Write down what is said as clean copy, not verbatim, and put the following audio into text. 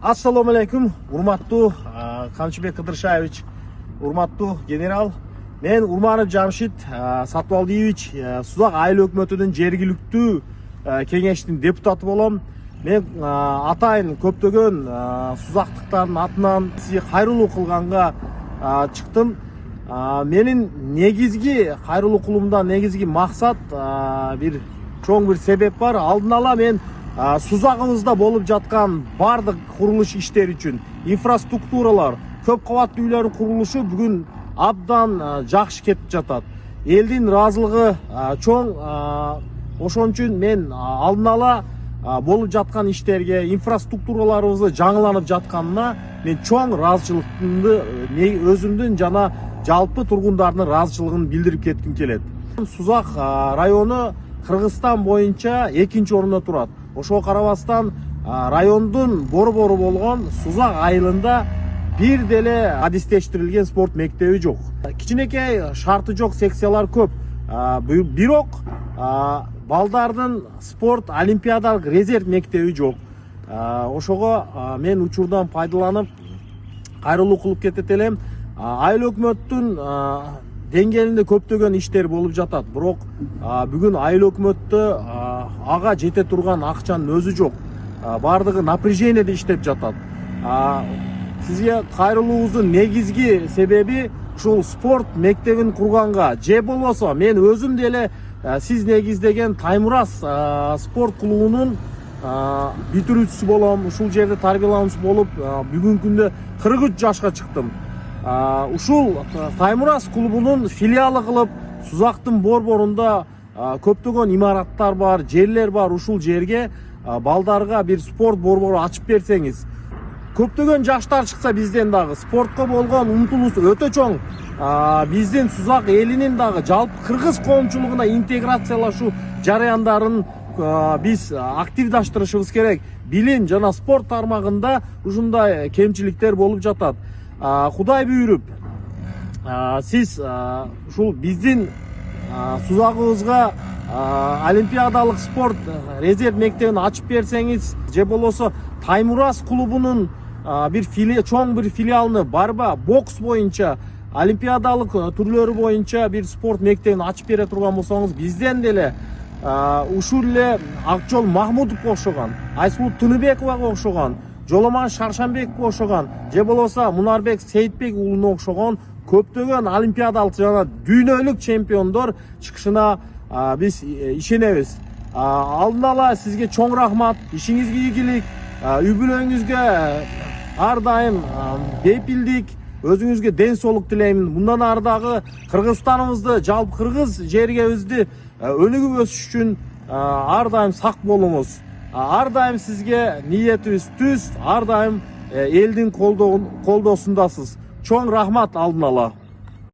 Assalamu alaikum, урматтуу Камчыбек Кыдыршаевич, урматтуу генерал. Мен Урманов Жамшит Сатыбалдиевич, Сузак айыл өкмөтүнүн жергиликтүү кеңештин депутаты болом. Мен атайын көптөгөн сузактыктардын атынан сизге кайрылуу кылганга чыктым. Менин негизги кайрылуу кылуумда негизги максат бир чоң бир себеп бар. Алдын ала мен Сузагыбызда болуп жаткан бардык курулуш иштери үчүн инфраструктуралар, көп кабаттуу үйлөрдүн курулушу бүгүн абдан жакшы кетип жатат. Элдин ыраазылыгы чоң. Ошон үчүн мен алдын ала болуп жаткан иштерге, инфраструктураларыбызды жаңыланып жатканына мен чоң ыраазычылыктымды өзүмдүн жана жалпы тургундардын ыраазычылыгын билдирип кетким келет. Сузак району Кыргызстан боюнча 2-орунда турат. Ошого карабастан райондун борбору болгон Сузак айылында бир деле адистештирилген спорт мектеби жок. Кичинекей шарты жок секциялар көп. Бирок балдардын спорт олимпиадалык резерв мектеби жок. Ошого мен учурдан пайдаланып кайрылуу кылып кетет элем. Айыл өкмөттүн деңгээлинде көптөгөн иштер болуп жатат. Бирок бүгүн айыл өкмөттө ага жете турган акчанын өзү жок. Бардыгы напряжениеде иштеп жатат. Сизге кайрылуубуздун негизги себеби ушул спорт мектебин курганга, же болбосо мен өзүм деле сиз негиздеген Таймураз спорт клубунун бүтүрүүчүсү болом. Ушул жерде тарбиялануучу болуп, бүгүнкү күндө 43 жашка чыктым. Ушул Таймураз клубунун филиалы кылып, Сузактын борборунда көптөгөн имараттар бар, жерлер бар. Ушул жерге балдарга бир спорт борбору ачып берсеңиз, көптөгөн жаштар чыкса бизден дагы спортко болгон умтулуусу өтө чоң. Биздин Сузак элинин дагы жалпы кыргыз коомчулугуна интеграциялашуу жараяндарын биз активдаштырышыбыз керек. Билим жана спорт тармагында ушундай кемчиликтер болуп жатат. Кудай буйруп, сиз ушул биздин Сузагыбызга олимпиадалык спорт резерв мектебин ачып берсеңиз, же болбосо Таймураз клубунун чоң бир филиалыны барба бокс боюнча, олимпиадалык түрлөрү боюнча бир спорт мектебин ачып бере турган болсоңуз, бизден деле ушул эле Акжол Махмудовго окшогон, Айсулуу Тыныбековага окшогон, Жоломан Шаршанбековго окшогон, же болбосо Мунарбек Сейитбек уулуна окшогон көптөгөн олимпиадалык жана дүйнөлүк чемпиондор чыгышына биз ишенебиз. Алдын ала сизге чоң рахмат, ишиңизге ийгилик, үй бүлөңүзгө ар дайым бейпилдик, өзүңүзгө ден соолук тилеймин. Мындан ары дагы Кыргызстаныбызды, жалпы кыргыз жергебизди өнүгүп өсүш үчүн ар дайым сак болуңуз. Ар дайым сизге ниетибиз түз, ар дайым элдин колдоосундасыз. Чоң рахмат алдын ала.